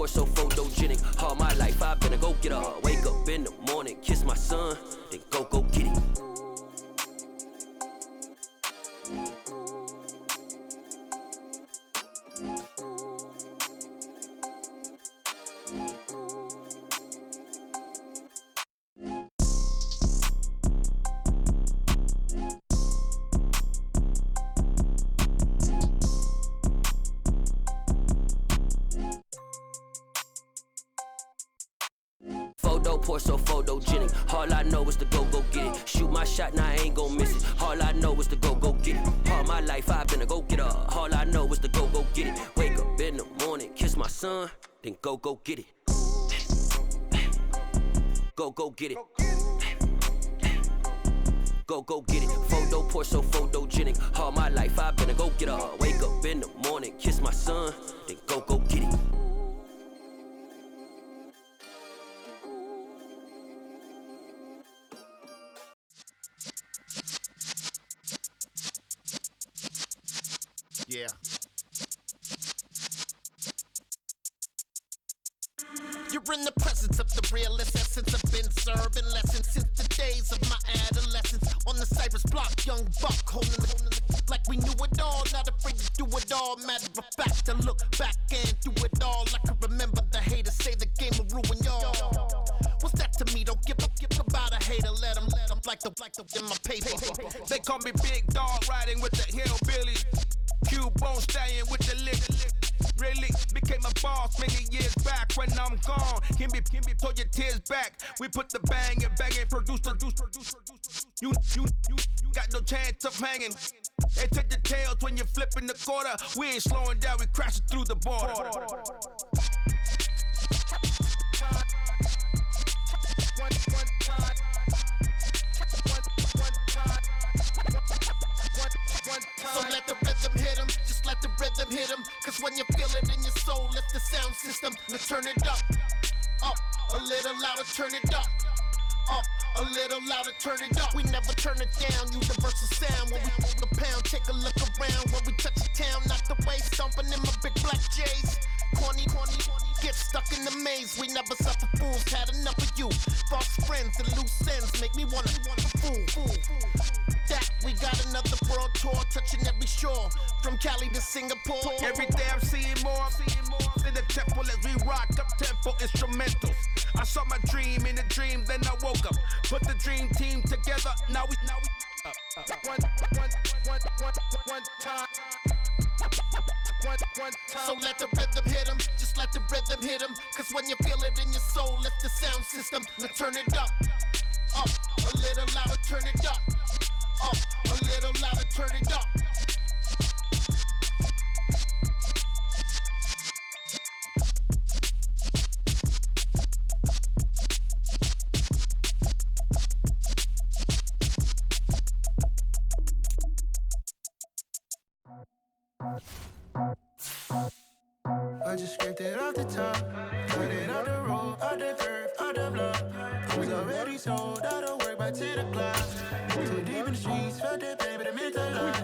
pour so photogenic. All my life I've been a go-getter. Wake up in the morning, kiss my son, then go get it. Pour so photogenic. All I know is to go get it. Shoot my shot, now I ain't gon' miss it. All I know is to go get it. All my life I've been a go-getter. All I know is to go get it. Wake up in the morning, kiss my son, then go get it. Go get it. Go get it. Photo pour so photogenic. All my life I've been a go-getter. Wake up in the morning, kiss my son, then go get it. Yeah. You're in the presence of the realest essence. I've been serving lessons since the days of my adolescence. On the Cypress block, young buck holding it like we knew it all. Not afraid to do it all. Matter of fact, to look back and do it all. I can remember the haters say the game will ruin y'all. What's that to me? Don't give about a hater. Let them like the in my paper. They call me Big Dog, riding with the hillbillies. Cubone stallion with the lick. Really became a boss many years back. When I'm gone, can be pull your tears back. We put the bang and produce. You got no chance of hanging. They take the tails when you're flipping the quarter. We ain't slowing down, we crashing through the border. So let the rhythm hit him, just let the rhythm hit him. Cause when you feel it in your soul, lift the sound system. Now turn it up, a little louder, turn it up, a little louder, turn it up. We never turn it down, universal sound. When we move the pound, take a look around. When we touch the town, not the way, stomping in my big black J's. Corny, get stuck in the maze. We never suffer fools, had enough of you. False friends and loose ends make me wanna fool. That we got another world tour, touching every shore, from Cali to Singapore. Every day I'm seeing more in the temple as we rock up tempo instrumentals. I saw my dream in a dream, then I woke up. Put the dream team together, now we one time. So let the rhythm hit him, just let the rhythm hit him. Cause when you feel it in your soul, lift the sound system. Now turn it up, a little louder, turn it up, a little louder, turn it up. I just scraped it off the top, cut it out the road, out the curve, out the block. I was already sold, out of work by 10 o'clock. Too deep in the streets, felt that pain, but it meant a lot.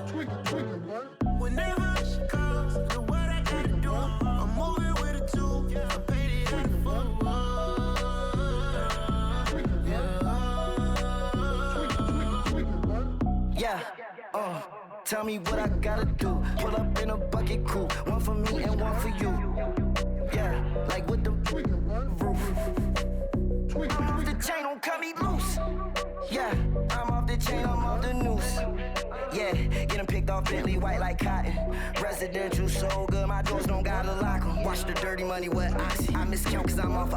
Whenever she calls, know what I gotta do. I'm moving with a two, I paid it out the full. Yeah, tell me what I gotta do. Pull up in a bucket coupe, one for me and one for you. Yeah, like with the roof. I'm off the chain, don't cut me loose. Yeah, I'm off the chain, I'm off the noose. Yeah, getting picked off Bentley, white like cotton. Residential so good, my doors don't gotta lock 'em. Watch the dirty money with oxy. I miscount cause I'm off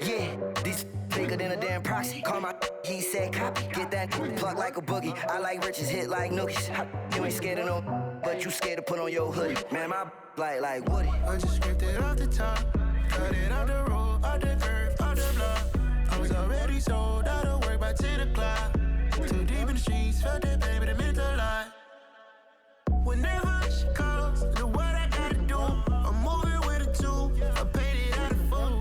yeah, these bigger than a damn proxy. Call my he said copy. Get that plug like a boogie. I like riches, hit like nookies. You ain't scared of no, but you scared to put on your hoodie. Man, my like Woody. I just scraped it off the top, cut it out the road, out the curve, out the block. I was already sold, out of work by 10 o'clock. Too deep in the streets, felt that pain, but it meant a lot. Whenever she calls, know what I gotta do. I'm moving with a two, I paid it out of full.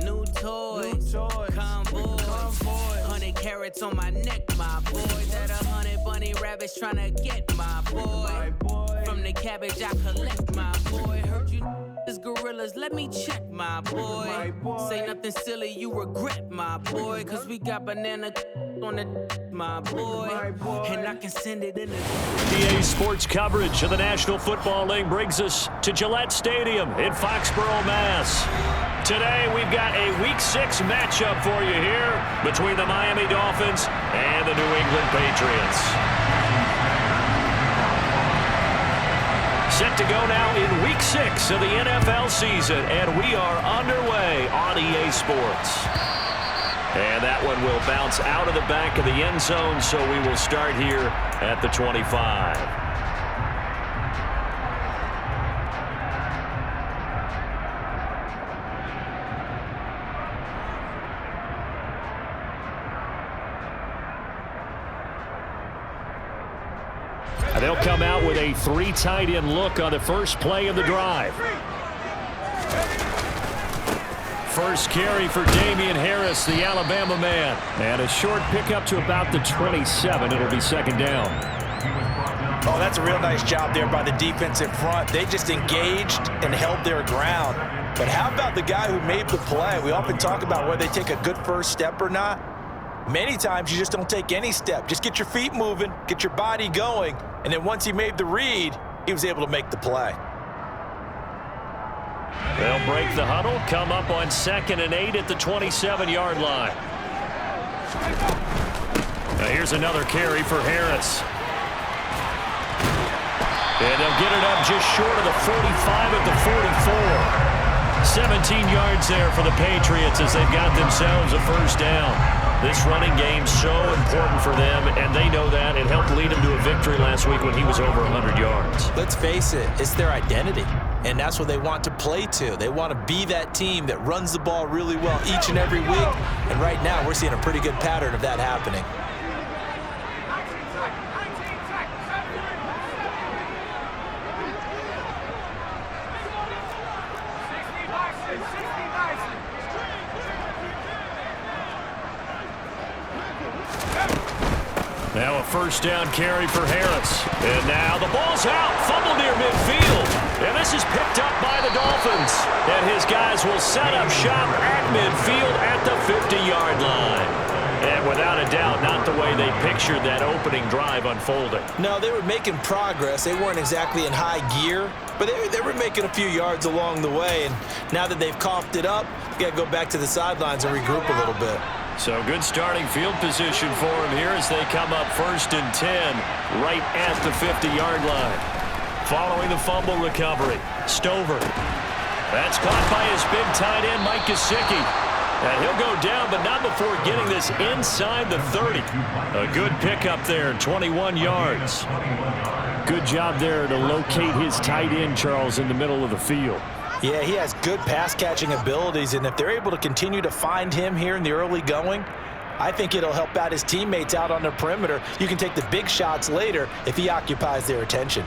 New toys, convoy. 100 carats on my neck, my boy. That 100 bunny bunny rabbits tryna get my boy. From the cabbage I collect my boy. Heard you is gorillas, let me check my boy. Say nothing silly, you regret my boy. Cause we got banana on the my boy. And I can send it in the PA Sports coverage of the National Football League brings us to Gillette Stadium in Foxborough, Mass. Today we've got a Week 6 matchup for you here between the Miami Dolphins and the New England Patriots. Set to go now in Week 6 of the NFL season, and we are underway on EA Sports. And that one will bounce out of the back of the end zone, so we will start here at the 25. They'll come out with a 3 tight end look on the first play of the drive. First carry for Damian Harris, the Alabama man. And a short pickup to about the 27. It'll be second down. Oh, that's a real nice job there by the defensive front. They just engaged and held their ground. But how about the guy who made the play? We often talk about whether they take a good first step or not. Many times you just don't take any step. Just get your feet moving, get your body going, and then once he made the read, he was able to make the play. They'll break the huddle, come up on 2nd and 8 at the 27-yard line. Now here's another carry for Harris. And they'll get it up just short of the 45 at the 44. 17 yards there for the Patriots as they've got themselves a first down. This running game's so important for them, and they know that. It helped lead them to a victory last week when he was over 100 yards. Let's face it, it's their identity, and that's what they want to play to. They want to be that team that runs the ball really well each and every week, and right now we're seeing a pretty good pattern of that happening. Now a first down carry for Harris. And now the ball's out. Fumble near midfield. And this is picked up by the Dolphins. And his guys will set up shop at midfield at the 50-yard line. And without a doubt, not the way they pictured that opening drive unfolding. No, they were making progress. They weren't exactly in high gear, but they were making a few yards along the way. And now that they've coughed it up, you got to go back to the sidelines and regroup a little bit. So good starting field position for him here as they come up 1st and 10 right at the 50-yard line. Following the fumble recovery, Stover. That's caught by his big tight end, Mike Gesicki. And he'll go down, but not before getting this inside the 30. A good pickup there, 21 yards. Good job there to locate his tight end, Charles, in the middle of the field. Yeah, he has good pass-catching abilities, and if they're able to continue to find him here in the early going, I think it'll help out his teammates out on the perimeter. You can take the big shots later if he occupies their attention.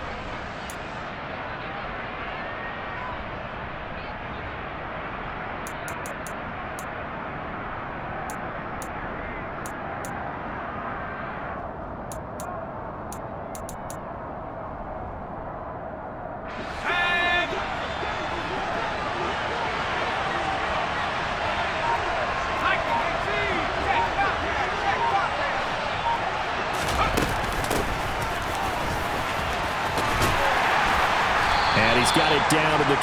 He's got it down to the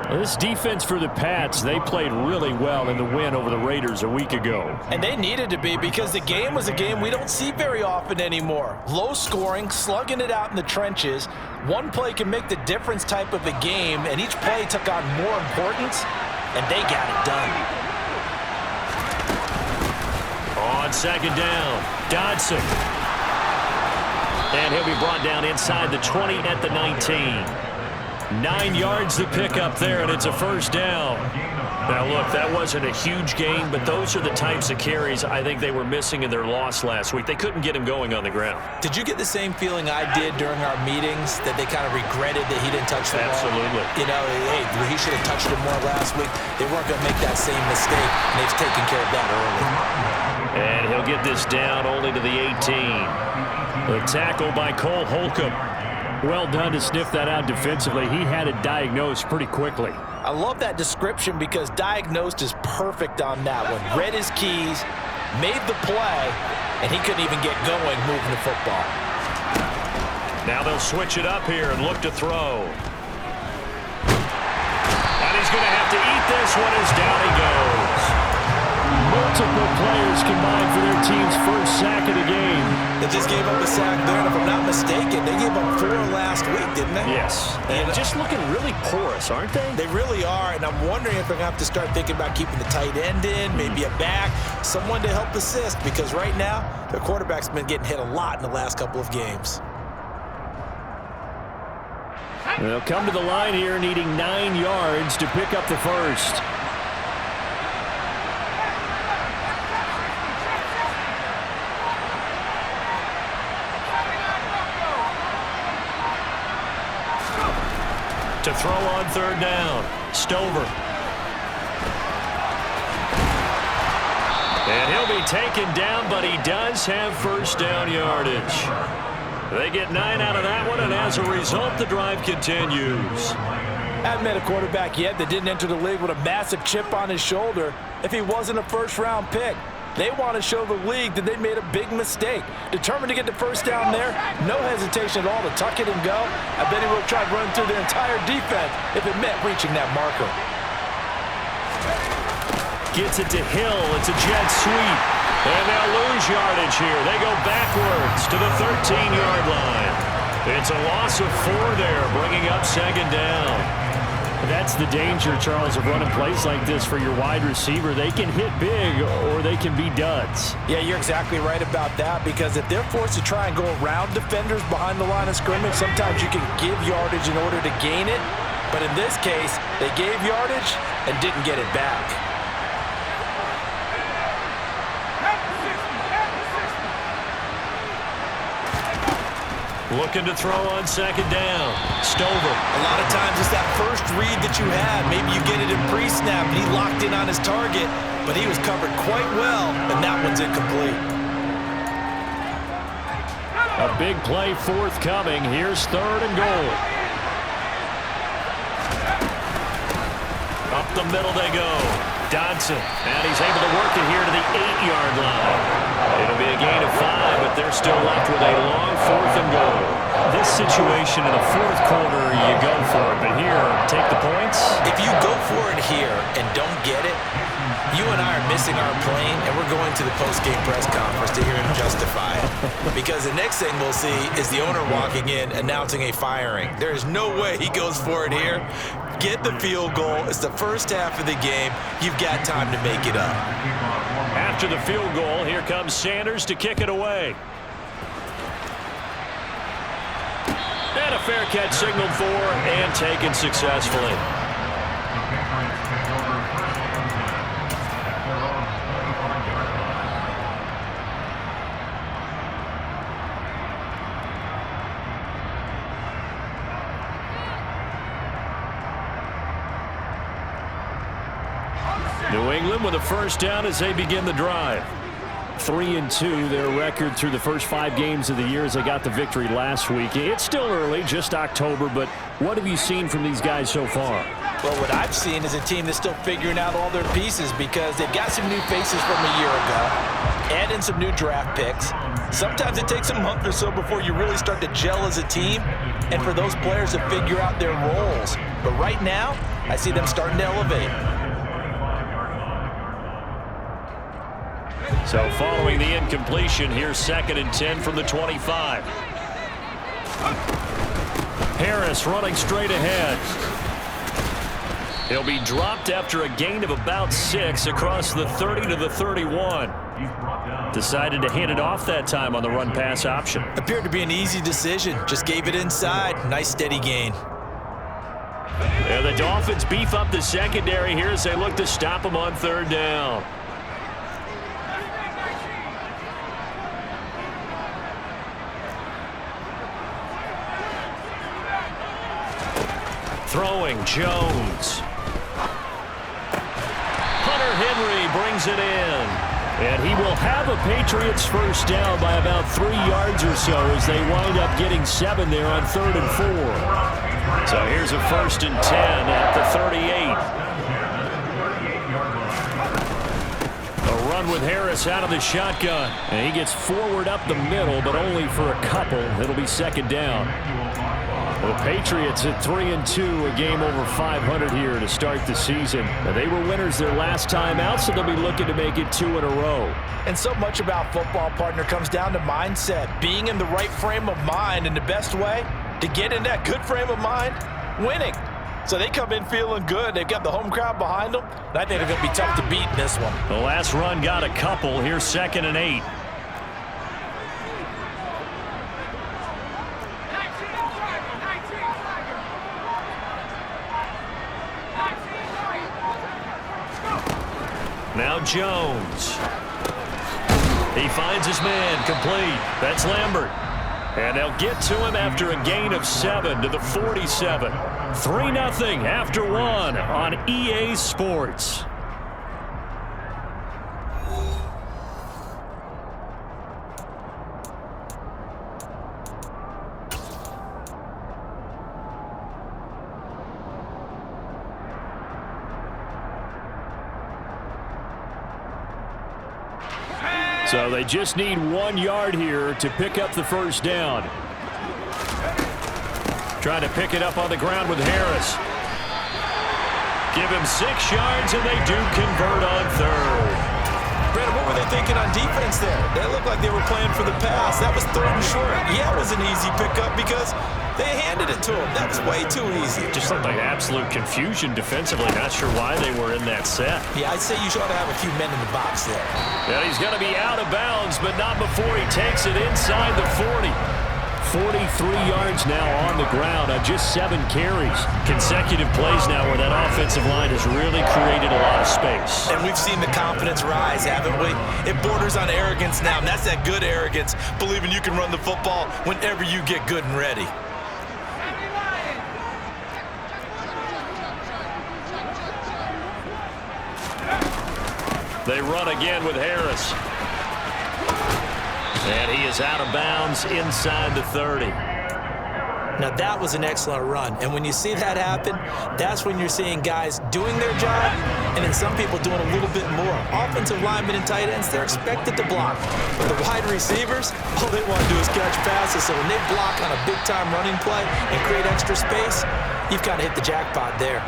28. This defense for the Pats, they played really well in the win over the Raiders a week ago. And they needed to be because the game was a game we don't see very often anymore. Low scoring, slugging it out in the trenches. One play can make the difference type of a game, and each play took on more importance, and they got it done. On 2nd down, Dodson. And he'll be brought down inside the 20 at the 19. 9 yards to pick up there, and it's a first down. Now, look, that wasn't a huge gain, but those are the types of carries I think they were missing in their loss last week. They couldn't get him going on the ground. Did you get the same feeling I did during our meetings, that they kind of regretted that he didn't touch the ball? Absolutely. You know, hey, he should have touched it more last week. They weren't going to make that same mistake, and they've taken care of that early. And he'll get this down only to the 18. The tackle by Cole Holcomb. Well done to sniff that out defensively. He had it diagnosed pretty quickly. I love that description because diagnosed is perfect on that one. Read his keys, made the play, and he couldn't even get going moving the football. Now they'll switch it up here and look to throw. And he's going to have to eat this one as down he goes. Multiple players combined for their team's first sack of the game. They just gave up a sack there, and if I'm not mistaken, they gave up 4 last week, didn't they? Yes. And just looking really porous, aren't they? They really are, and I'm wondering if they're going to have to start thinking about keeping the tight end in, maybe a back, someone to help assist, because right now, their quarterback's been getting hit a lot in the last couple of games. They'll come to the line here needing 9 yards to pick up the first. To throw on third down, Stover. And he'll be taken down, but he does have first down yardage. They get 9 out of that one, and as a result, the drive continues. Haven't met a quarterback yet that didn't enter the league with a massive chip on his shoulder if he wasn't a first-round pick. They want to show the league that they made a big mistake. Determined to get the first down there, no hesitation at all to tuck it and go. I bet he would have tried running through their entire defense if it meant reaching that marker. Gets it to Hill. It's a jet sweep. And they'll lose yardage here. They go backwards to the 13-yard line. It's a loss of 4 there, bringing up second down. That's the danger, Charles, of running plays like this for your wide receiver. They can hit big or they can be duds. Yeah, you're exactly right about that, because if they're forced to try and go around defenders behind the line of scrimmage, sometimes you can give yardage in order to gain it. But in this case, they gave yardage and didn't get it back. Looking to throw on second down. Stover. A lot of times it's that first read that you had. Maybe you get it in pre-snap and he locked in on his target, but he was covered quite well, and that one's incomplete. A big play forthcoming. Here's third and goal. Up the middle they go. Dodson. And he's able to work it here to the 8-yard line. It'll be a gain of 5, but they're still left with a long 4th and goal. This situation in the 4th quarter, you go for it. But here, take the points. If you go for it here and don't get it, you and I are missing our plane, and we're going to the post-game press conference to hear him justify it. Because the next thing we'll see is the owner walking in announcing a firing. There is no way he goes for it here. Get the field goal. It's the first half of the game. You've got time to make it up. After the field goal, here comes Sanders to kick it away. And a fair catch signaled for and taken successfully. New England with a first down as they begin the drive. 3-2 their record through the first 5 games of the year as they got the victory last week. It's still early, just October, but what have you seen from these guys so far? Well, what I've seen is a team that's still figuring out all their pieces, because they've got some new faces from a year ago, add in some new draft picks. Sometimes it takes a month or so before you really start to gel as a team and for those players to figure out their roles. But right now, I see them starting to elevate. So following the incompletion, here's 2nd and 10 from the 25. Harris running straight ahead. He'll be dropped after a gain of about 6 across the 30 to the 31. Decided to hand it off that time on the run-pass option. Appeared to be an easy decision. Just gave it inside. Nice steady gain. And the Dolphins beef up the secondary here as they look to stop him on third down. Throwing, Jones. Hunter Henry brings it in. And he will have a Patriots first down by about 3 yards or so as they wind up getting 7 there on 3rd and 4. So here's a 1st and 10 at the 38. A run with Harris out of the shotgun. And he gets forward up the middle, but only for a couple. It'll be 2nd down. Well, Patriots at 3-2, a game over 500 here to start the season. They were winners their last time out, so they'll be looking to make it 2 in a row. And so much about football, partner, comes down to mindset, being in the right frame of mind, and the best way to get in that good frame of mind, winning. So they come in feeling good. They've got the home crowd behind them, and I think they're going to be tough to beat in this one. The last run got a couple. Here's 2nd and 8. Now Jones. He finds his man complete. That's Lambert. And they'll get to him after a gain of 7 to the 47. 3-0 after 1 on EA Sports. So they just need 1 yard here to pick up the first down. Trying to pick it up on the ground with Harris. Give him 6 yards, and they do convert on 3rd. Brandon, what were they thinking on defense there? That looked like they were playing for the pass. That was 3rd and short. Yeah, it was an easy pickup because they handed it to him. That was way too easy. Just looked like absolute confusion defensively. Not sure why they were in that set. Yeah, I'd say you ought to have a few men in the box there. Yeah, he's going to be out of bounds, but not before he takes it inside the 40. 43 yards now on the ground on just 7 carries. Consecutive plays now where that offensive line has really created a lot of space. And we've seen the confidence rise, haven't we? It borders on arrogance now, and that's that good arrogance, believing you can run the football whenever you get good and ready. They run again with Harris. And he is out of bounds inside the 30. Now that was an excellent run. And when you see that happen, that's when you're seeing guys doing their job and then some people doing a little bit more. Offensive linemen and tight ends, they're expected to block. But the wide receivers, all they want to do is catch passes. So when they block on a big-time running play and create extra space, you've kind of hit the jackpot there.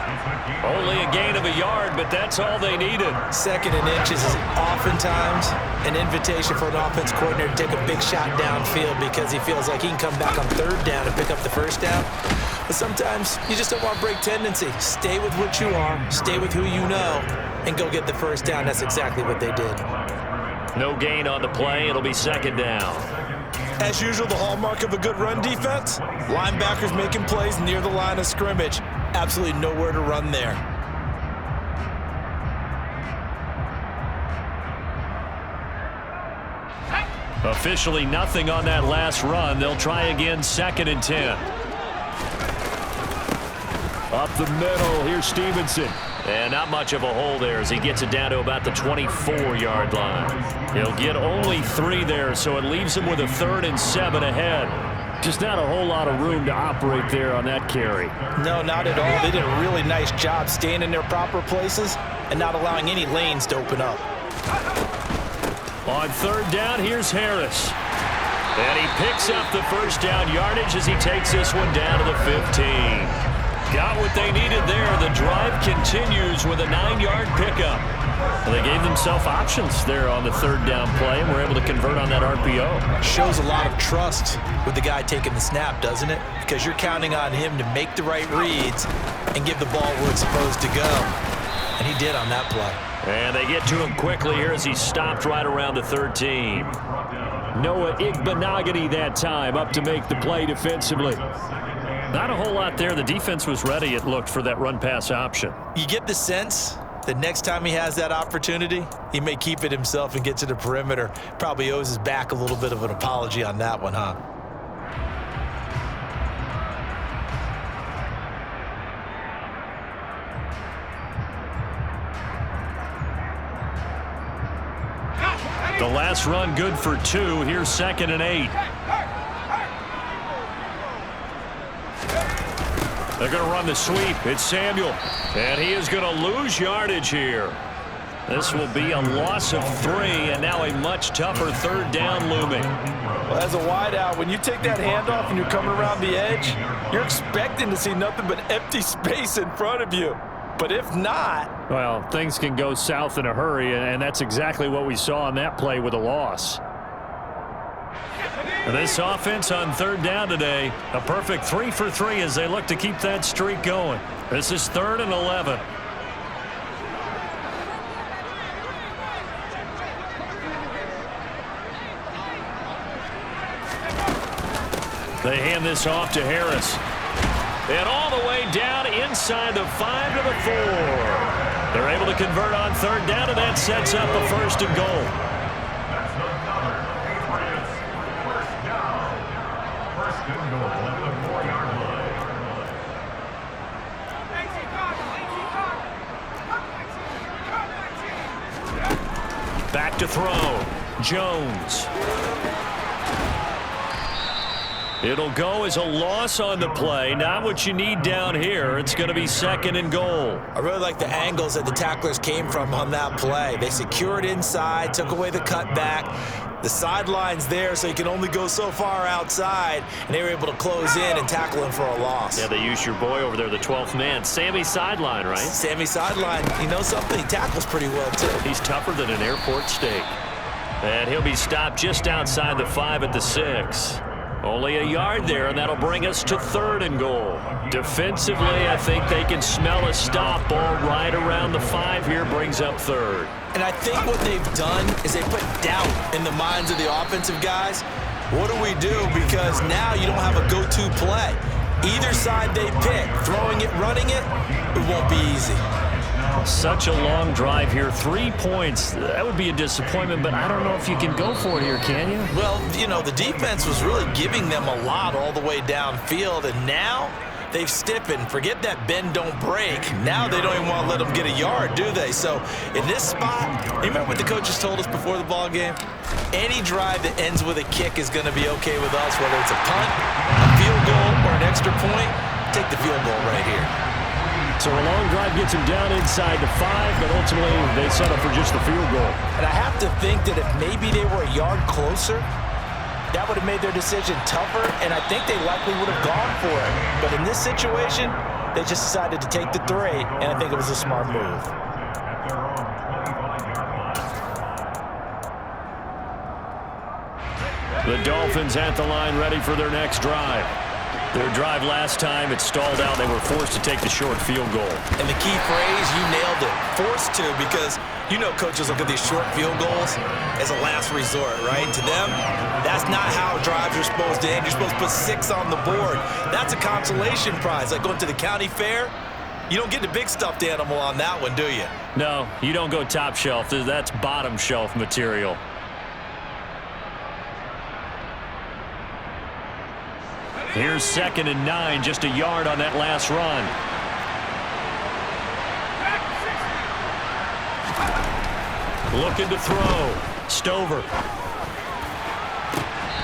Only a gain of a yard, but that's all they needed. 2nd and inches is oftentimes an invitation for an offense coordinator to take a big shot downfield because he feels like he can come back on 3rd down and pick up the first down. But sometimes you just don't want to break tendency. Stay with what you are, stay with who you know, and go get the first down. That's exactly what they did. No gain on the play. It'll be 2nd down. As usual, the hallmark of a good run defense, linebackers making plays near the line of scrimmage. Absolutely nowhere to run there. Officially nothing on that last run. They'll try again, 2nd and 10. Up the middle, here's Stevenson. And not much of a hole there as he gets it down to about the 24-yard line. He'll get only 3 there, so it leaves him with a 3rd and 7 ahead. Just not a whole lot of room to operate there on that carry. No, not at all. They did a really nice job staying in their proper places and not allowing any lanes to open up. On 3rd down, here's Harris. And he picks up the first down yardage as he takes this one down to the 15. Got what they needed there. The drive continues with a 9-yard pickup. Well, they gave themselves options there on the 3rd down play and were able to convert on that RPO. Shows a lot of trust with the guy taking the snap, doesn't it? Because you're counting on him to make the right reads and give the ball where it's supposed to go. And he did on that play. And they get to him quickly here as he stopped right around the 13. Noah Igbenogany that time up to make the play defensively. Not a whole lot there. The defense was ready, it looked, for that run-pass option. You get the sense that next time he has that opportunity, he may keep it himself and get to the perimeter. Probably owes his back a little bit of an apology on that one, huh? The last run good for 2. Here's 2nd and 8. They're going to run the sweep. It's Samuel. And he is going to lose yardage here. This will be a loss of 3, and now a much tougher 3rd down looming. Well, as a wideout, when you take that handoff and you're coming around the edge, you're expecting to see nothing but empty space in front of you. But if not... Well, things can go south in a hurry, and that's exactly what we saw on that play with a loss. This offense on 3rd down today, a perfect 3 for 3 as they look to keep that streak going. This is 3rd and 11. They hand this off to Harris. And all the way down inside the 5 to the 4. They're able to convert on 3rd down, and that sets up a 1st and goal. Back to throw. Jones. It'll go as a loss on the play. Not what you need down here. It's going to be 2nd and goal. I really like the angles that the tacklers came from on that play. They secured inside, took away the cutback. The sideline's there, so you can only go so far outside, and they were able to close in and tackle him for a loss. Yeah, they used your boy over there, the 12th man. Sammy Sideline, right? Sammy Sideline. You know something? He tackles pretty well, too. He's tougher than an airport steak. And he'll be stopped just outside the 5 at the 6. Only a yard there, and that'll bring us to 3rd and goal. Defensively, I think they can smell a stop ball right around the 5 here, brings up 3rd. And I think what they've done is they put doubt in the minds of the offensive guys. What do we do? Because now you don't have a go-to play. Either side they pick, throwing it, running it, it won't be easy. Such a long drive here. 3 points. That would be a disappointment, but I don't know if you can go for it here, can you? Well, you know, the defense was really giving them a lot all the way downfield, and now they've stiffened. Forget that bend, don't break. Now they don't even want to let them get a yard, do they? So in this spot, you remember what the coaches told us before the ball game? Any drive that ends with a kick is going to be okay with us, whether it's a punt, a field goal, or an extra point. Take the field goal right here. So a long drive gets him down inside the 5, but ultimately they settle for just the field goal. And I have to think that if maybe they were a yard closer, that would have made their decision tougher, and I think they likely would have gone for it. But in this situation, they just decided to take the 3, and I think it was a smart move. The Dolphins at the line ready for their next drive. Their drive last time, it stalled out. They were forced to take the short field goal. And the key phrase, you nailed it, forced to, because you know coaches look at these short field goals as a last resort, right? To them, that's not how drives are supposed to end. You're supposed to put 6 on the board. That's a consolation prize. Like going to the county fair, you don't get the big stuffed animal on that one, do you? No, you don't go top shelf. That's bottom shelf material. Here's 2nd and 9, just a yard on that last run. Looking to throw. Stover.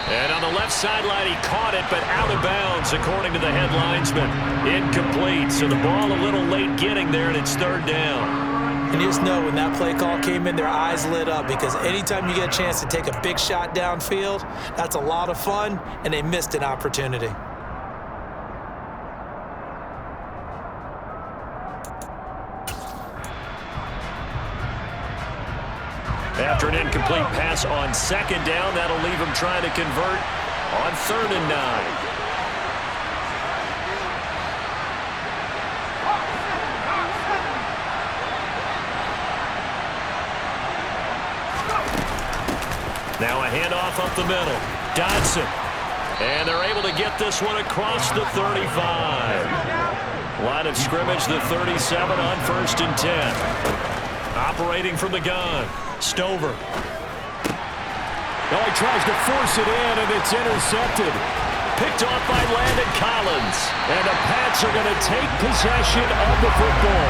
And on the left sideline, he caught it, but out of bounds, according to the head linesman. Incomplete, so the ball a little late getting there, and it's 3rd down. And you just know when that play call came in, their eyes lit up, because anytime you get a chance to take a big shot downfield, that's a lot of fun, and they missed an opportunity. After an incomplete pass on 2nd down, that'll leave him trying to convert on 3rd and 9. Now a handoff up the middle. Dodson. And they're able to get this one across the 35. Line of scrimmage, the 37 on 1st and 10. Operating from the gun. Stover. Oh, he tries to force it in, and it's intercepted. Picked off by Landon Collins. And the Pats are going to take possession of the football.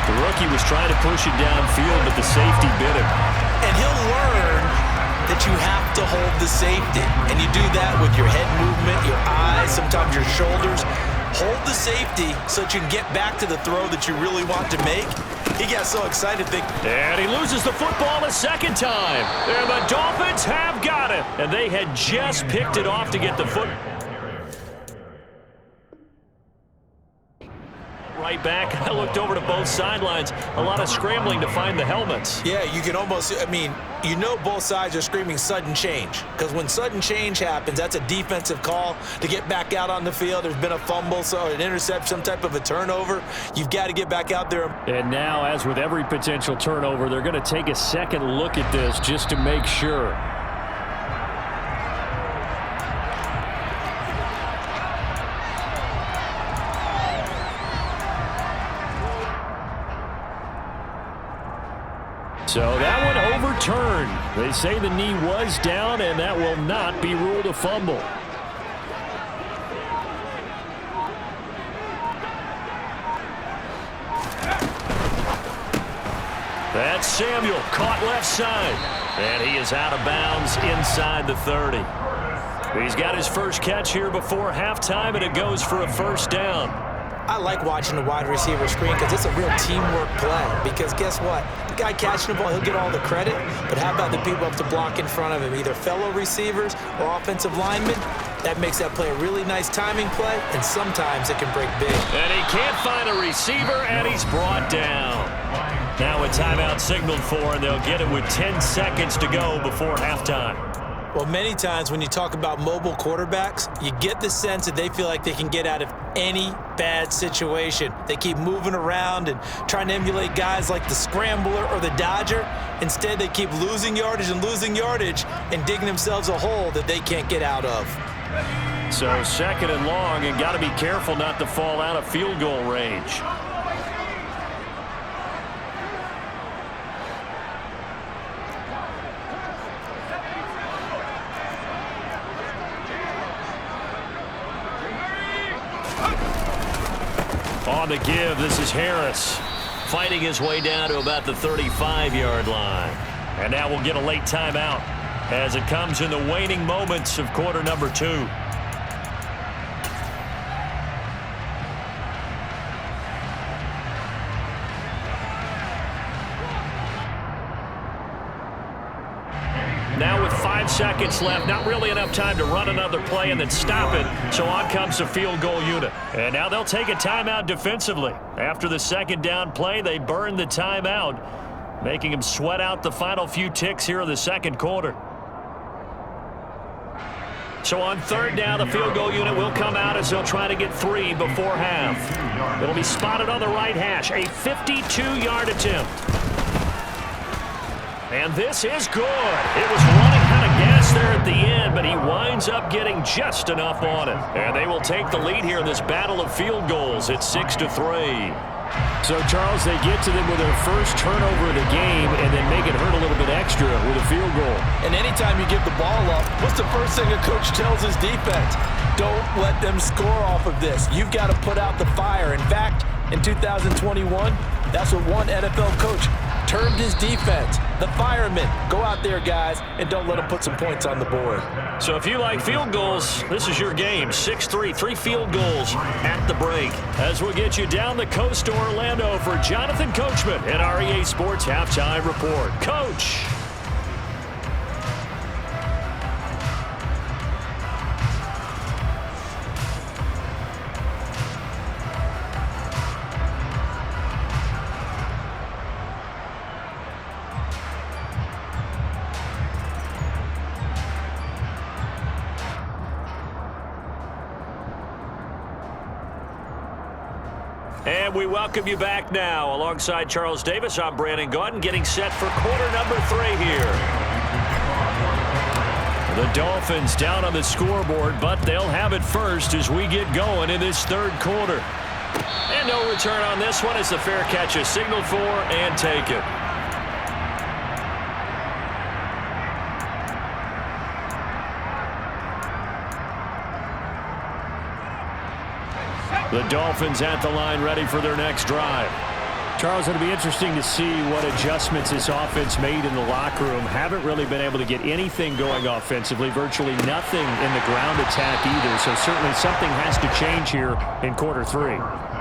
The rookie was trying to push it downfield, but the safety bit him. And he'll learn that you have to hold the safety. And you do that with your head movement, your eyes, sometimes your shoulders. Hold the safety so that you can get back to the throw that you really want to make. He got so excited. And he loses the football a second time. And the Dolphins have got it. And they had just picked it off to get the foot. Right back. I looked over to both sidelines. A lot of scrambling to find the helmets. Yeah, you can almost, you know both sides are screaming sudden change. Because when sudden change happens, that's a defensive call to get back out on the field. There's been a fumble, so an interception, some type of a turnover. You've got to get back out there. And now, as with every potential turnover, they're going to take a second look at this just to make sure. So that one overturned. They say the knee was down, and that will not be ruled a fumble. That's Samuel, caught left side. And he is out of bounds inside the 30. He's got his first catch here before halftime, and it goes for a first down. I like watching the wide receiver screen because it's a real teamwork play. Because guess what? The guy catching the ball, he'll get all the credit. But how about the people up to block in front of him, either fellow receivers or offensive linemen? That makes that play a really nice timing play, and sometimes it can break big. And he can't find a receiver, and he's brought down. Now a timeout signaled for, and they'll get it with 10 seconds to go before halftime. Well, many times when you talk about mobile quarterbacks, you get the sense that they feel like they can get out of any bad situation. They keep moving around and trying to emulate guys like the scrambler or the dodger. Instead, they keep losing yardage and digging themselves a hole that they can't get out of. So second and long, and got to be careful not to fall out of field goal range. On the give, this is Harris fighting his way down to about the 35-yard line. And now we'll get a late timeout as it comes in the waning moments of quarter number 2. Now with 5 seconds left, not really enough time to run another play and then stop it. So on comes the field goal unit. And now they'll take a timeout defensively. After the second down play, they burn the timeout, making them sweat out the final few ticks here in the second quarter. So on third down, the field goal unit will come out as they'll try to get 3 before half. It'll be spotted on the right hash, a 52-yard attempt. And this is good. It was running out of gas there at the end, but he winds up getting just enough on it. And they will take the lead here in this battle of field goals at 6-3. So, Charles, they get to them with their first turnover of the game and then make it hurt a little bit extra with a field goal. And anytime you give the ball up, what's the first thing a coach tells his defense? Don't let them score off of this. You've got to put out the fire. In fact, in 2021, that's what one NFL coach termed his defense, the firemen. Go out there, guys, and don't let them put some points on the board. So if you like field goals, this is your game. 6-3, 3 field goals at the break. As we'll get you down the coast to Orlando for Jonathan Coachman and our EA Sports Halftime Report. Coach. And we welcome you back now. Alongside Charles Davis, I'm Brandon Gaudin, getting set for quarter number 3 here. The Dolphins down on the scoreboard, but they'll have it first as we get going in this third quarter. And no return on this one as the fair catch is signaled for and taken. The Dolphins at the line ready for their next drive. Charles, it'll be interesting to see what adjustments this offense made in the locker room. Haven't really been able to get anything going offensively, virtually nothing in the ground attack either. So certainly something has to change here in quarter 3.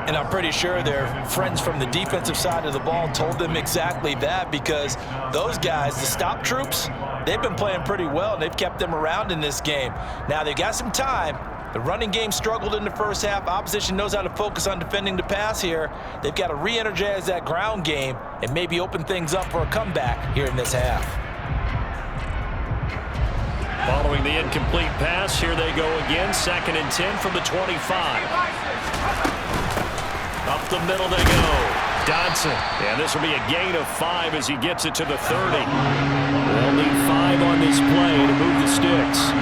And I'm pretty sure their friends from the defensive side of the ball told them exactly that, because those guys, the stop troops, they've been playing pretty well, and they've kept them around in this game. Now, they've got some time. The running game struggled in the first half. Opposition knows how to focus on defending the pass here. They've got to re-energize that ground game and maybe open things up for a comeback here in this half. Following the incomplete pass, here they go again. 2nd and 10 from the 25. Up the middle they go. Dodson. And this will be a gain of 5 as he gets it to the 30. They'll need 5 on this play to move the sticks.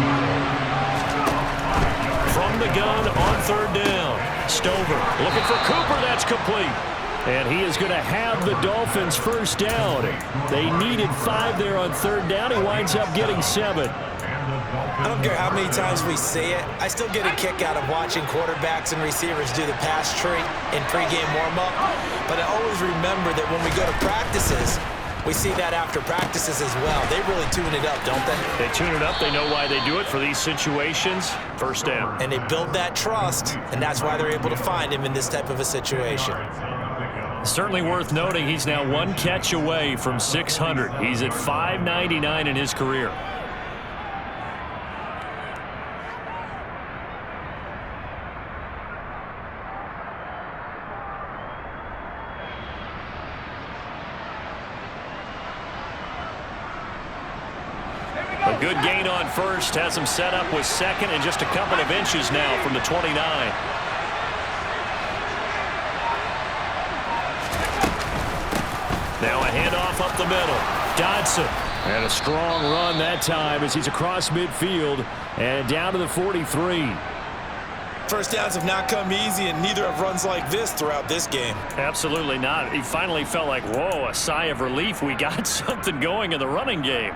From the gun on 3rd down. Stover looking for Cooper. That's complete. And he is going to have the Dolphins first down. They needed 5 there on 3rd down. He winds up getting 7. I don't care how many times we say it, I still get a kick out of watching quarterbacks and receivers do the pass tree in pregame warm-up. But I always remember that when we go to practices, we see that after practices as well. They really tune it up, don't they? They tune it up. They know why they do it for these situations. First down. And they build that trust, and that's why they're able to find him in this type of a situation. Certainly worth noting, he's now 1 catch away from 600. He's at 599 in his career. A good gain on first, has him set up with 2nd and just a couple of inches now from the 29. Now a handoff up the middle. Dodson. And a strong run that time as he's across midfield and down to the 43. First downs have not come easy, and neither have runs like this throughout this game. Absolutely not. He finally felt like, whoa, a sigh of relief. We got something going in the running game.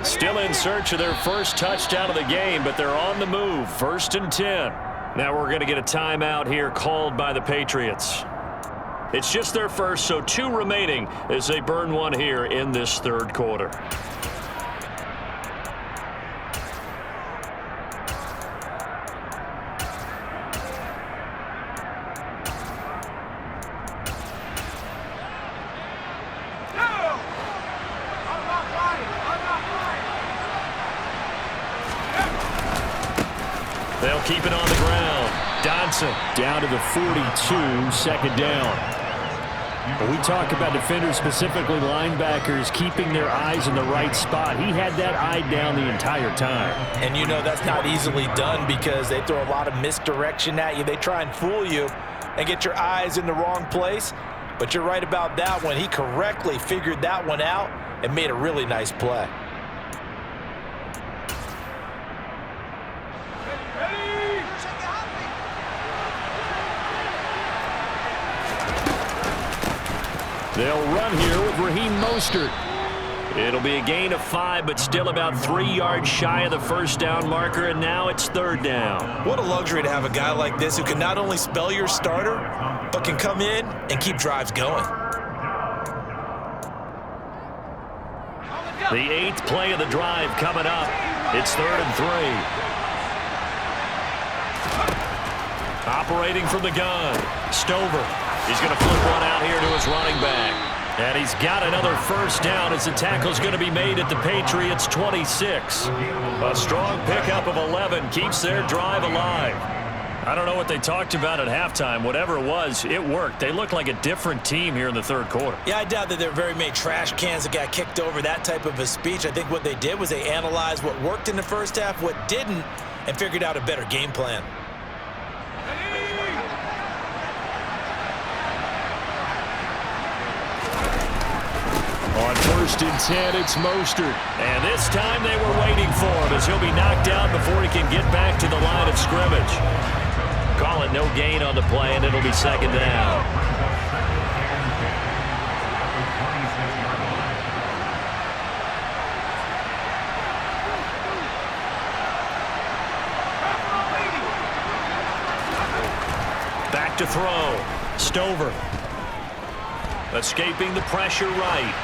Still in search of their first touchdown of the game, but they're on the move. 1st and 10. Now we're going to get a timeout here called by the Patriots. It's just their first, so 2 remaining as they burn 1 here in this 3rd quarter. They'll keep it on the ground. Dodson down to the 42, 2nd down. When we talk about defenders, specifically linebackers, keeping their eyes in the right spot, he had that eye down the entire time. And you know that's not easily done because they throw a lot of misdirection at you. They try and fool you and get your eyes in the wrong place. But you're right about that one. He correctly figured that one out and made a really nice play. They'll run here with Raheem Mostert. It'll be a gain of 5, but still about 3 yards shy of the first down marker, and now it's 3rd down. What a luxury to have a guy like this who can not only spell your starter, but can come in and keep drives going. The 8th play of the drive coming up. It's 3rd and 3. Operating from the gun. Stover. He's going to flip one out here to his running back. And he's got another first down as the tackle's going to be made at the Patriots' 26. A strong pickup of 11 keeps their drive alive. I don't know what they talked about at halftime. Whatever it was, it worked. They look like a different team here in the 3rd quarter. Yeah, I doubt that there are very many trash cans that got kicked over, that type of a speech. I think what they did was they analyzed what worked in the first half, what didn't, and figured out a better game plan. On 1st and 10, it's Mostert. And this time they were waiting for him as he'll be knocked out before he can get back to the line of scrimmage. Call it no gain on the play, and it'll be 2nd down. throw. Stover. Escaping the pressure right.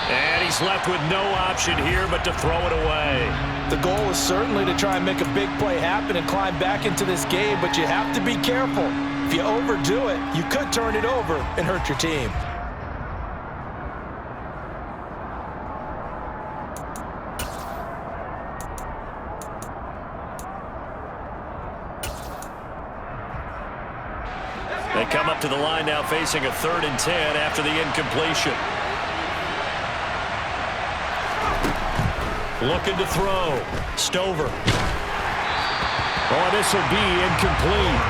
And he's left with no option here but to throw it away. The goal is certainly to try and make a big play happen and climb back into this game, but you have to be careful. If you overdo it, you could turn it over and hurt your team. They come up to the line now facing a 3rd and 10 after the incompletion. Looking to throw. Stover. Oh, this will be incomplete.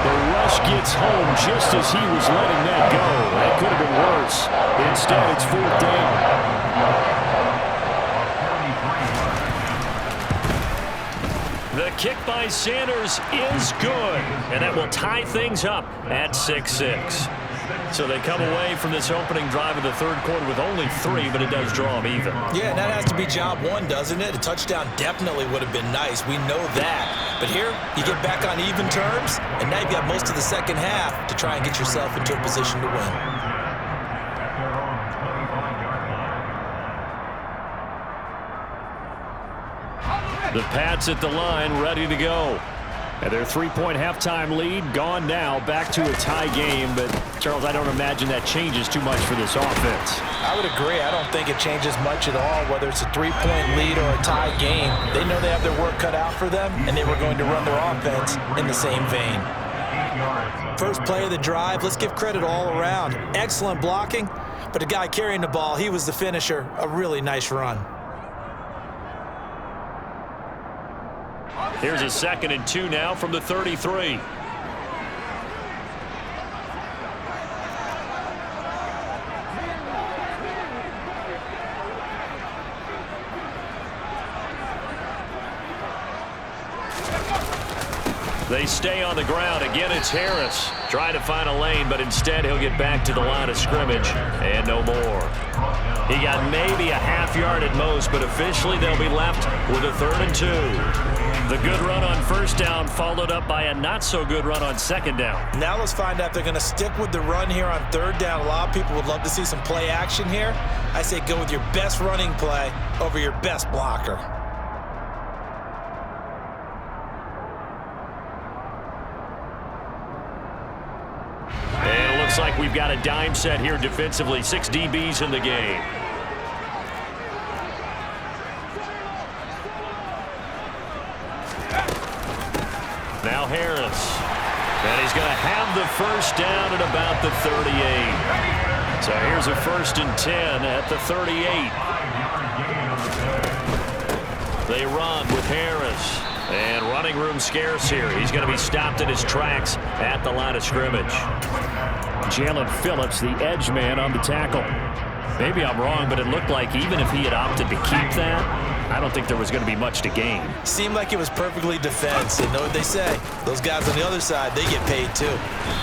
The rush gets home just as he was letting that go. That could have been worse. Instead, it's 4th down. The kick by Sanders is good, and that will tie things up at 6-6. So they come away from this opening drive of the 3rd quarter with only 3, but it does draw them even. Yeah, and that has to be job one, doesn't it? A touchdown definitely would have been nice. We know that. But here, you get back on even terms, and now you've got most of the second half to try and get yourself into a position to win. The Pats at the line, ready to go. And their 3-point halftime lead gone now, back to a tie game. But, Charles, I don't imagine that changes too much for this offense. I would agree. I don't think it changes much at all, whether it's a 3-point lead or a tie game. They know they have their work cut out for them, and they were going to run their offense in the same vein. First play of the drive, let's give credit all around. Excellent blocking, but the guy carrying the ball, he was the finisher. A really nice run. Here's a 2nd and 2 now from the 33. They stay on the ground. Again, it's Harris. Trying to find a lane, but instead he'll get back to the line of scrimmage and no more. He got maybe a half yard at most, but officially they'll be left with a 3rd and 2. The good run on 1st down followed up by a not-so-good run on 2nd down. Now let's find out if they're going to stick with the run here on 3rd down. A lot of people would love to see some play action here. I say go with your best running play over your best blocker. And it looks like we've got a dime set here defensively. 6 DBs in the game. Now Harris. And he's going to have the 1st down at about the 38. So here's a 1st and 10 at the 38. They run with Harris. And running room scarce here. He's going to be stopped in his tracks at the line of scrimmage. Jalen Phillips, the edge man on the tackle. Maybe I'm wrong, but it looked like even if he had opted to keep that, I don't think there was going to be much to gain. Seemed like it was perfectly defense. And know what they say? Those guys on the other side, they get paid too.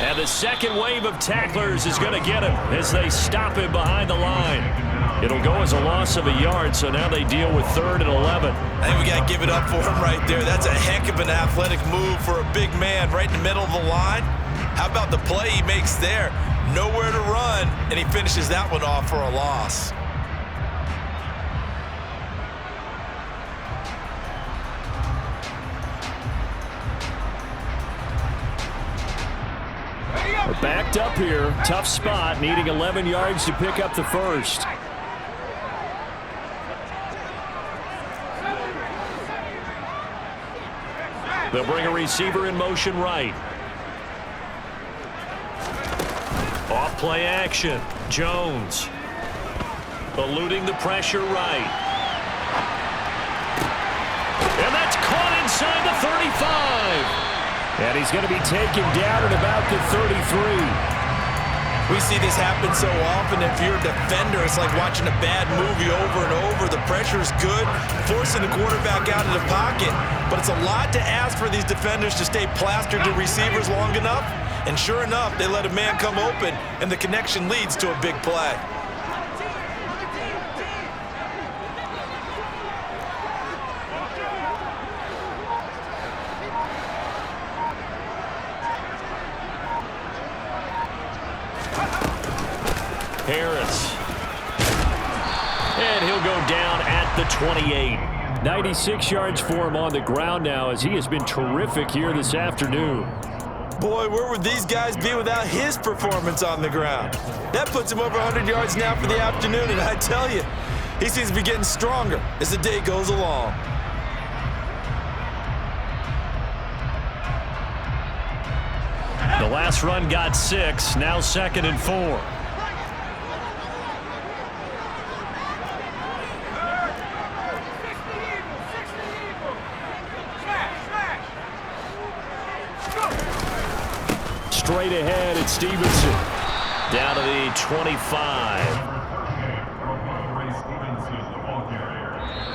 And the second wave of tacklers is going to get him as they stop him behind the line. It'll go as a loss of a yard, so now they deal with 3rd and 11. I think we got to give it up for him right there. That's a heck of an athletic move for a big man right in the middle of the line. How about the play he makes there? Nowhere to run, and he finishes that one off for a loss. We're backed up here. Tough spot, needing 11 yards to pick up the 1st. They'll bring a receiver in motion right. Off play action. Jones. Eluding the pressure right. And that's caught inside the 35. And he's going to be taken down at about the 33. We see this happen so often. If you're a defender, it's like watching a bad movie over and over. The pressure is good, forcing the quarterback out of the pocket. But it's a lot to ask for these defenders to stay plastered to receivers long enough. And sure enough, they let a man come open, and the connection leads to a big play. Harris. And he'll go down at the 28. 96 yards for him on the ground now as he has been terrific here this afternoon. Boy, where would these guys be without his performance on the ground? That puts him over 100 yards now for the afternoon, and I tell you, he seems to be getting stronger as the day goes along. The last run got 6, now 2nd and 4. Straight ahead, it's Stevenson. Down to the 25.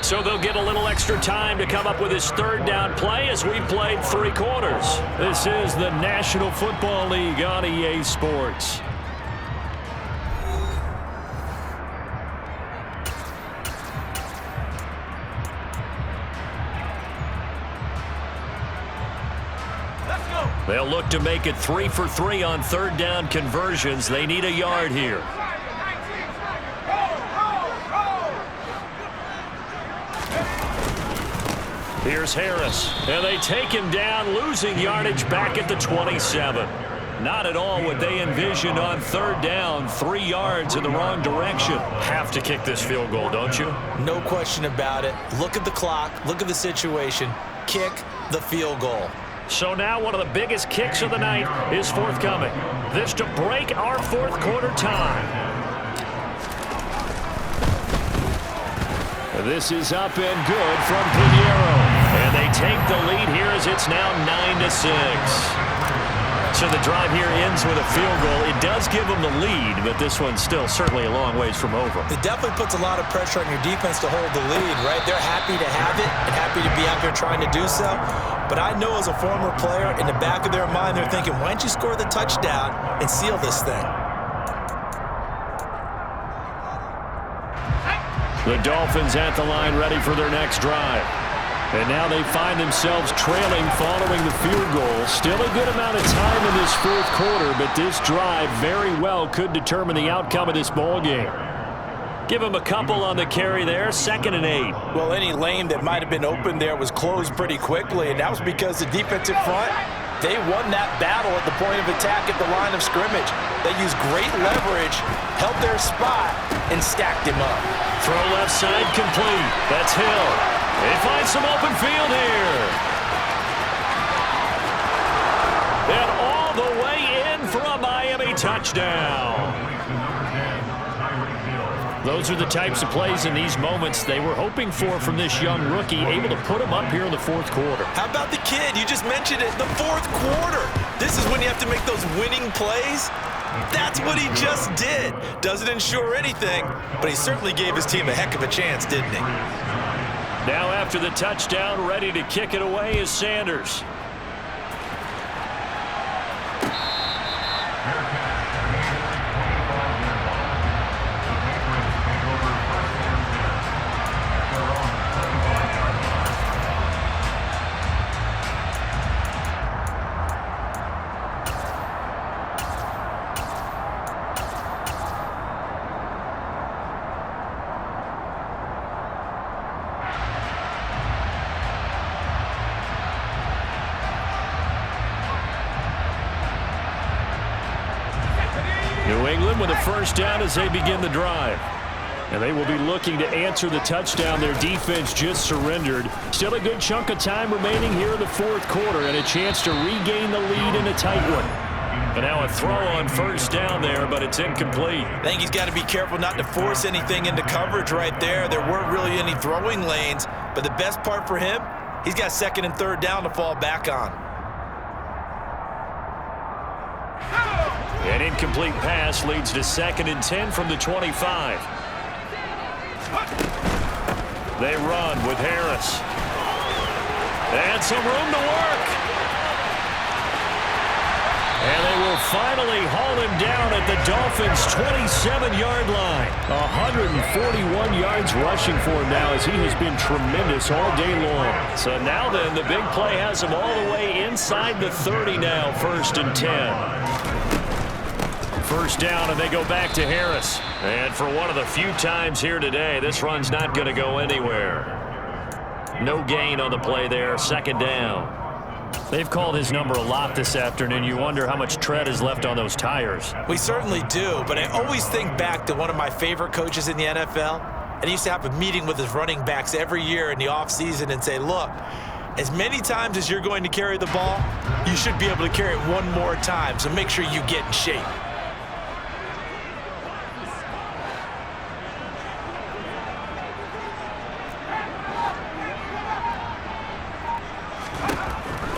So they'll get a little extra time to come up with his 3rd down play as we played 3 quarters. This is the National Football League on EA Sports. They'll look to make it 3 for 3 on 3rd down conversions. They need a yard here. Here's Harris, and they take him down, losing yardage back at the 27. Not at all what they envisioned on 3rd down, 3 yards in the wrong direction. Have to kick this field goal, don't you? No question about it. Look at the clock, look at the situation. Kick the field goal. So now one of the biggest kicks of the night is forthcoming. This to break our 4th quarter tie. This is up and good from Pinheiro. And they take the lead here as it's now 9-6. So the drive here ends with a field goal. It does give them the lead, but this one's still certainly a long ways from over. It definitely puts a lot of pressure on your defense to hold the lead, right? They're happy to have it and happy to be out there trying to do so. But I know as a former player, in the back of their mind, they're thinking, why don't you score the touchdown and seal this thing? The Dolphins at the line ready for their next drive. And now they find themselves trailing following the field goal. Still a good amount of time in this 4th quarter, but this drive very well could determine the outcome of this ball game. Give him a couple on the carry there, 2nd and 8. Well, any lane that might have been open there was closed pretty quickly, and that was because the defensive front, they won that battle at the point of attack at the line of scrimmage. They used great leverage, held their spot, and stacked him up. Throw left side complete. That's Hill. They find some open field here. And all the way in for a Miami touchdown. Those are the types of plays in these moments they were hoping for from this young rookie, able to put him up here in the 4th quarter. How about the kid? You just mentioned it, the 4th quarter. This is when you have to make those winning plays. That's what he just did. Doesn't ensure anything, but he certainly gave his team a heck of a chance, didn't he? Now after the touchdown, ready to kick it away is Sanders. New England with a 1st down as they begin the drive. And they will be looking to answer the touchdown their defense just surrendered. Still a good chunk of time remaining here in the 4th quarter and a chance to regain the lead in a tight one. And now a throw on 1st down there, but it's incomplete. I think he's got to be careful not to force anything into coverage right there. There weren't really any throwing lanes, but the best part for him, he's got 2nd and 3rd down to fall back on. An incomplete pass leads to 2nd and 10 from the 25. They run with Harris. And some room to work. And they will finally haul him down at the Dolphins' 27-yard line. 141 yards rushing for him now as he has been tremendous all day long. So now then, the big play has him all the way inside the 30 now, 1st and 10. first down, and they go back to Harris. And for one of the few times here today, this run's not going to go anywhere. No gain on the play there, second down. They've called his number a lot this afternoon. You wonder how much tread is left on those tires. We certainly do, but I always think back to one of my favorite coaches in the NFL. And he used to have a meeting with his running backs every year in the offseason and say, look, as many times as you're going to carry the ball, you should be able to carry it one more time, so make sure you get in shape.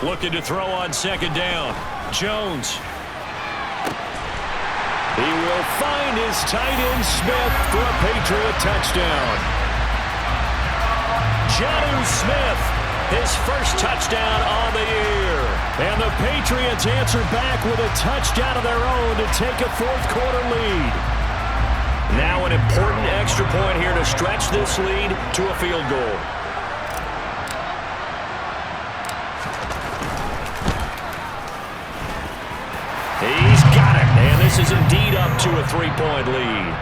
Looking to throw on second down. Jones. He will find his tight end Smith for a Patriot touchdown. Jonnu Smith, his first touchdown on the year. And the Patriots answer back with a touchdown of their own to take a fourth quarter lead. Now an important extra point here to stretch this lead to a field goal. He's got it, and this is indeed up to a 3-point lead.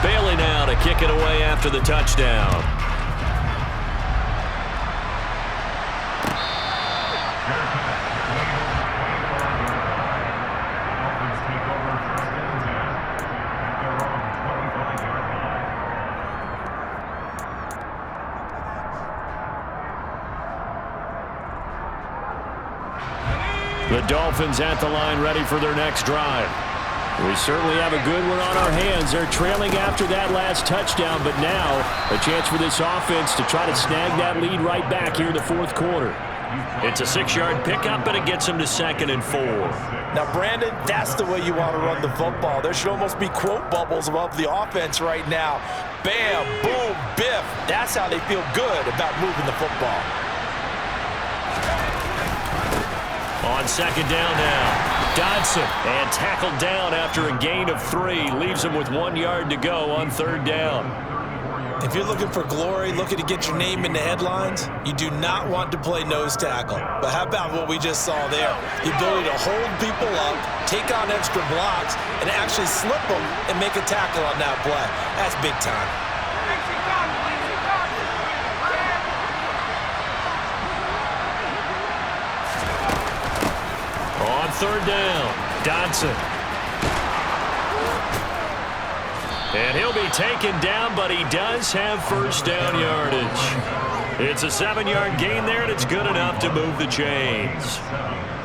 Bailey now to kick it away after the touchdown. The Dolphins at the line ready for their next drive. We certainly have a good one on our hands. They're trailing after that last touchdown, but now a chance for this offense to try to snag that lead right back here in the fourth quarter. It's a 6-yard pickup, and it gets them to 2nd and 4. Now, Brandon, that's the way you want to run the football. There should almost be quote bubbles above the offense right now. Bam, boom, biff. That's how they feel good about moving the football. On second down now, Dodson, and tackled down after a gain of 3. Leaves him with 1 yard to go on third down. If you're looking for glory, looking to get your name in the headlines, you do not want to play nose tackle. But how about what we just saw there? The ability to hold people up, take on extra blocks, and actually slip them and make a tackle on that play. That's big time. On third down, Dodson. And he'll be taken down, but he does have first down yardage. It's a 7-yard gain there, and it's good enough to move the chains.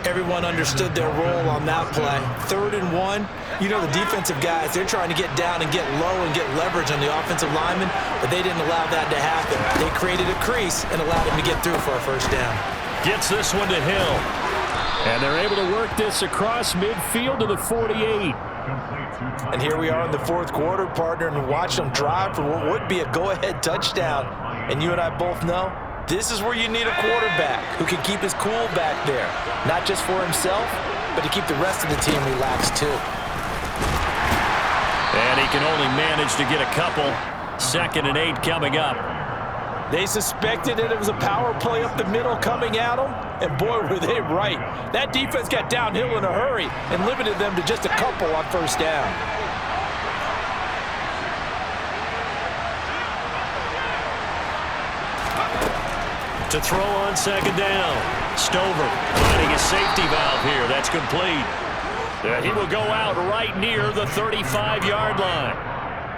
Everyone understood their role on that play. 3rd and 1. You know the defensive guys, they're trying to get down and get low and get leverage on the offensive lineman, but they didn't allow that to happen. They created a crease and allowed him to get through for a first down. Gets this one to Hill. And they're able to work this across midfield to the 48. And here we are in the fourth quarter, partner, and watch them drive for what would be a go-ahead touchdown. And you and I both know this is where you need a quarterback who can keep his cool back there. Not just for himself, but to keep the rest of the team relaxed too. And he can only manage to get a couple. 2nd and 8 coming up. They suspected that it was a power play up the middle coming at them, and boy, were they right. That defense got downhill in a hurry and limited them to just a couple on first down. To throw on second down. Stover finding a safety valve here. That's complete. He will go out right near the 35-yard line.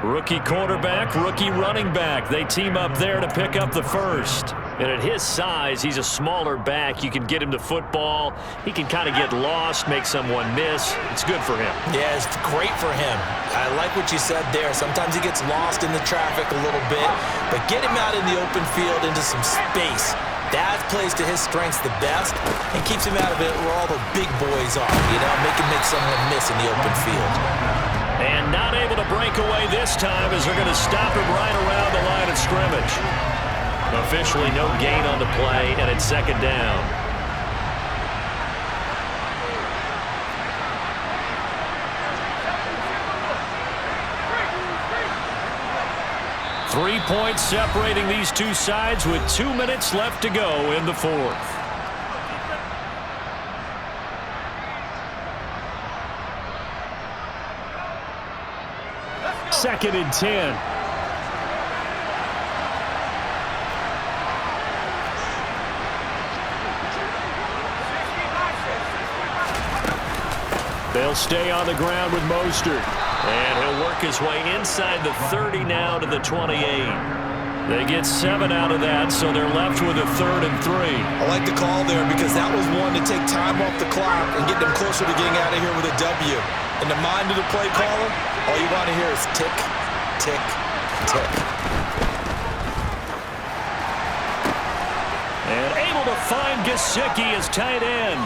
Rookie quarterback, rookie running back. They team up there to pick up the first. And at his size, he's a smaller back. You can get him to football. He can kind of get lost, make someone miss. It's good for him. Yeah, it's great for him. I like what you said there. Sometimes he gets lost in the traffic a little bit, but get him out in the open field into some space. That plays to his strengths the best and keeps him out of it where all the big boys are, you know, make someone miss in the open field. And not able to break away this time as they're going to stop him right around the line of scrimmage. Officially no gain on the play, and it's second down. Three points separating these two sides with 2 minutes left to go in the fourth. 2nd and 10. They'll stay on the ground with Mostert. And he'll work his way inside the 30 now to the 28. They get 7 out of that, so they're left with a 3rd and 3. I like the call there because that was one to take time off the clock and get them closer to getting out of here with a W. In the mind of the play caller, all you want to hear is tick, tick, tick. And able to find Gesicki as tight end.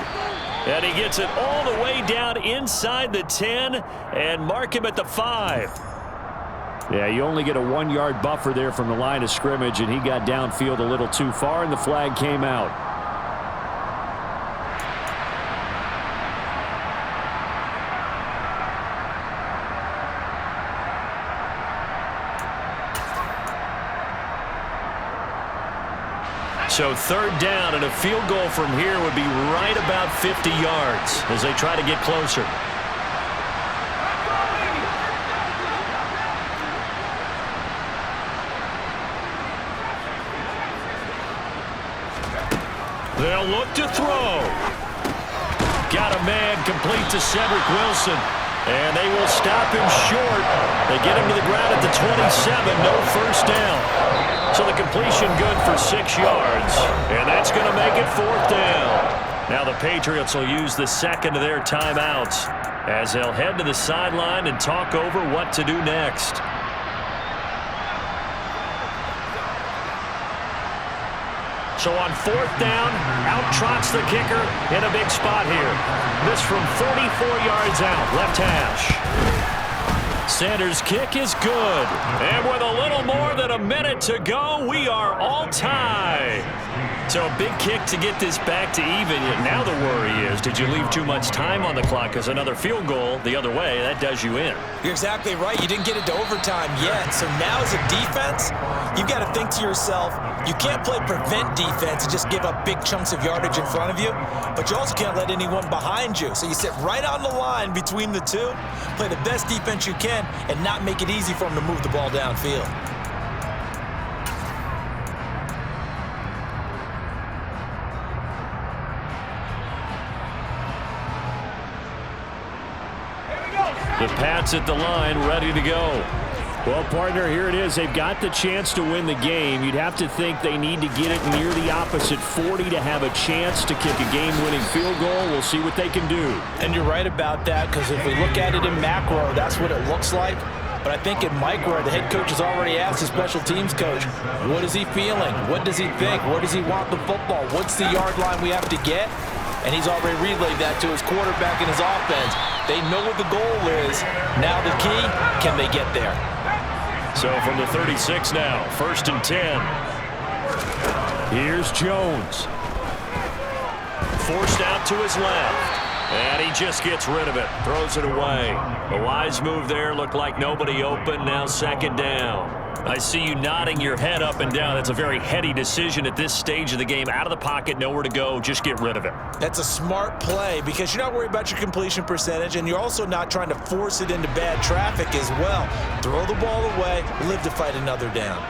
And he gets it all the way down inside the 10 and mark him at the 5. Yeah, you only get a 1-yard buffer there from the line of scrimmage, and he got downfield a little too far, and the flag came out. So 3rd down, and a field goal from here would be right about 50 yards as they try to get closer. They'll look to throw. Got a man complete to Cedric Wilson. And they will stop him short. They get him to the ground at the 27. No first down. So the completion good for 6 yards. And that's going to make it 4th down. Now the Patriots will use the second of their timeouts as they'll head to the sideline and talk over what to do next. So on 4th down, out trots the kicker in a big spot here. This from 44 yards out, left hash. Sanders' kick is good. And with a little more than a minute to go, we are all tied. So a big kick to get this back to even. Now the worry is, did you leave too much time on the clock? Because another field goal the other way, that does you in. You're exactly right. You didn't get it to overtime yet. So now as a defense, you've got to think to yourself, you can't play prevent defense and just give up big chunks of yardage in front of you, but you also can't let anyone behind you. So you sit right on the line between the two, play the best defense you can, and not make it easy for them to move the ball downfield. The Pats at the line, ready to go. Well, partner, here it is. They've got the chance to win the game. You'd have to think they need to get it near the opposite 40 to have a chance to kick a game-winning field goal. We'll see what they can do. And you're right about that, because if we look at it in macro, that's what it looks like. But I think in micro, the head coach has already asked the special teams coach, what is he feeling? What does he think? Where does he want the football? What's the yard line we have to get? And he's already relayed that to his quarterback and his offense. They know what the goal is. Now the key, can they get there? So from the 36 now, 1st and 10. Here's Jones. Forced out to his left. And he just gets rid of it. Throws it away. A wise move there. Looked like nobody open. Now 2nd down. I see you nodding your head up and down. That's a very heady decision at this stage of the game. Out of the pocket, nowhere to go. Just get rid of it. That's a smart play because you're not worried about your completion percentage, and you're also not trying to force it into bad traffic as well. Throw the ball away, live to fight another down.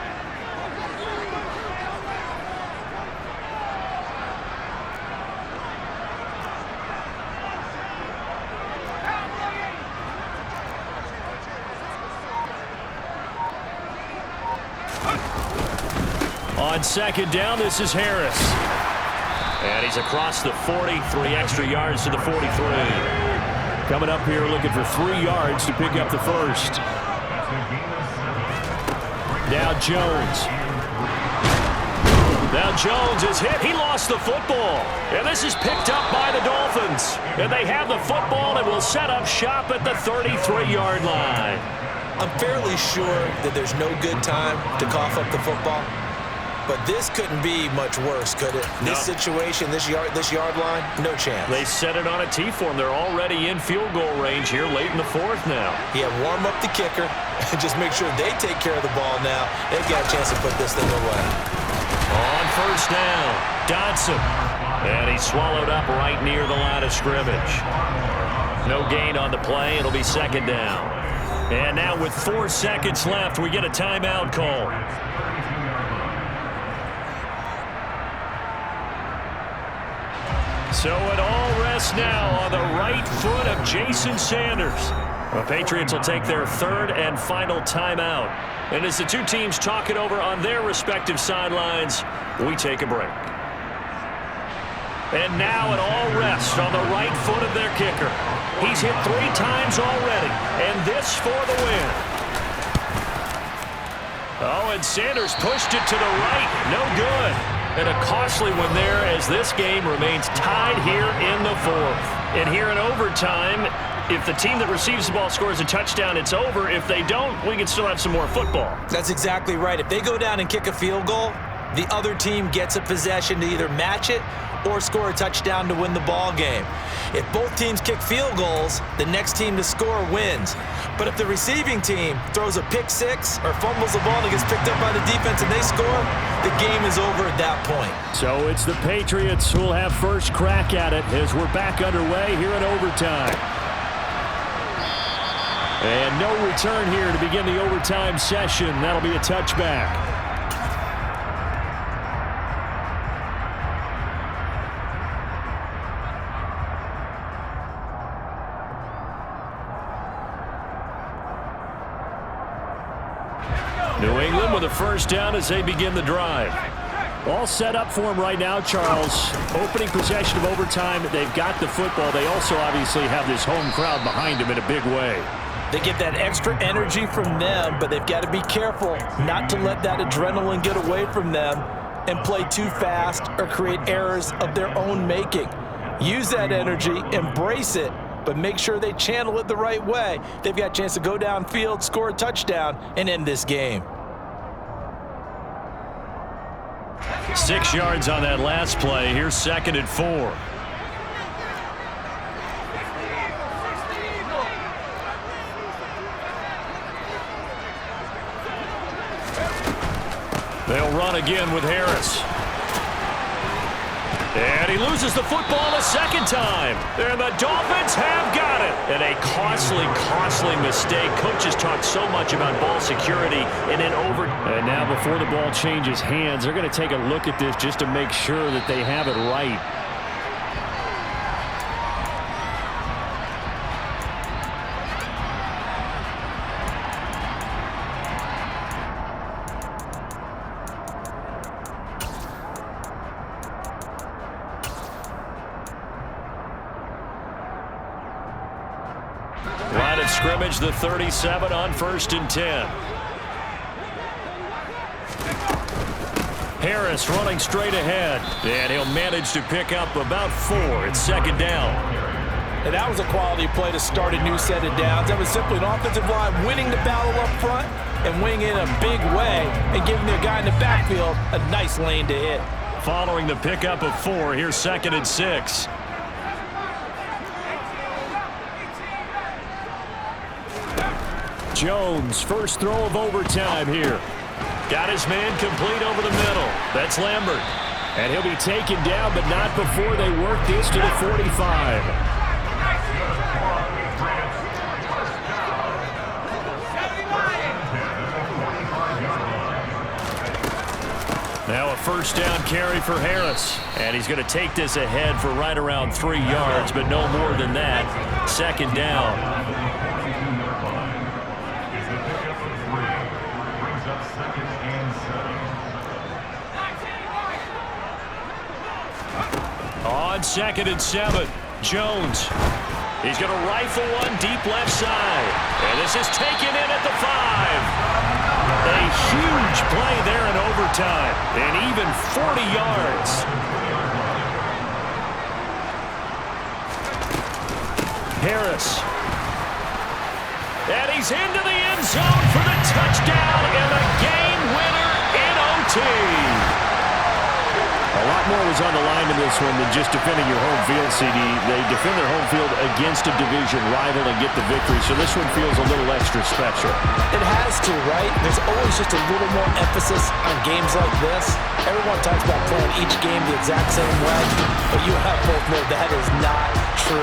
On 2nd down, this is Harris. And he's across the 40, 3 extra yards to the 43. Coming up here looking for 3 yards to pick up the first. Now Jones. Now Jones is hit. He lost the football. And this is picked up by the Dolphins. And they have the football and will set up shop at the 33-yard line. I'm fairly sure that there's no good time to cough up the football. But this couldn't be much worse, could it? No. This situation, this yard line, no chance. They set it on a T-form. They're already in field goal range here late in the 4th now. Yeah, warm up the kicker and just make sure they take care of the ball now. They've got a chance to put this thing away. On 1st down, Dodson. And he's swallowed up right near the line of scrimmage. No gain on the play. It'll be 2nd down. And now with 4 seconds left, we get a timeout call. So it all rests now on the right foot of Jason Sanders. The Patriots will take their 3rd and final timeout. And as the two teams talk it over on their respective sidelines, we take a break. And now it all rests on the right foot of their kicker. He's hit 3 times already, and this for the win. Oh, and Sanders pushed it to the right. No good. And a costly one there as this game remains tied here in the 4th. And here in overtime, if the team that receives the ball scores a touchdown, it's over. If they don't, we can still have some more football. That's exactly right. If they go down and kick a field goal, the other team gets a possession to either match it or score a touchdown to win the ball game. If both teams kick field goals, the next team to score wins. But if the receiving team throws a pick 6 or fumbles the ball and gets picked up by the defense and they score, the game is over at that point. So it's the Patriots who will have first crack at it as we're back underway here in overtime. And no return here to begin the overtime session. That'll be a touchback. New England with a first down as they begin the drive. All set up for them right now, Charles. Opening possession of overtime. They've got the football. They also obviously have this home crowd behind them in a big way. They get that extra energy from them, but they've got to be careful not to let that adrenaline get away from them and play too fast or create errors of their own making. Use that energy, embrace it, but make sure they channel it the right way. They've got a chance to go downfield, score a touchdown, and end this game. 6 yards on that last play. Here's 2nd and 4. They'll run again with Harris. And he loses the football a second time. And the Dolphins have got it. And a costly mistake. Coaches talk so much about ball security and then over. And now before the ball changes hands, they're going to take a look at this just to make sure that they have it right. Line of scrimmage, the 37 on 1st and 10. Harris running straight ahead, and he'll manage to pick up about 4. It's 2nd down. And that was a quality play to start a new set of downs. That was simply an offensive line winning the battle up front and winning in a big way and giving their guy in the backfield a nice lane to hit. Following the pickup of 4, here's 2nd and 6. Jones, first throw of overtime here. Got his man complete over the middle. That's Lambert. And he'll be taken down, but not before they work this to the 45. Now a first down carry for Harris. And he's going to take this ahead for right around 3 yards, but no more than that. 2nd down. On 2nd and 7, Jones. He's going to rifle one deep left side. And this is taken in at the 5. A huge play there in overtime. And even 40 yards. Harris. And he's into the end zone for the touchdown and the game winner in OT. A lot more was on the line in this one than just defending your home field, CD. They defend their home field against a division rival and get the victory, so this one feels a little extra special. It has to, right? There's always just a little more emphasis on games like this. Everyone talks about playing each game the exact same way, but you and I both know that is not true.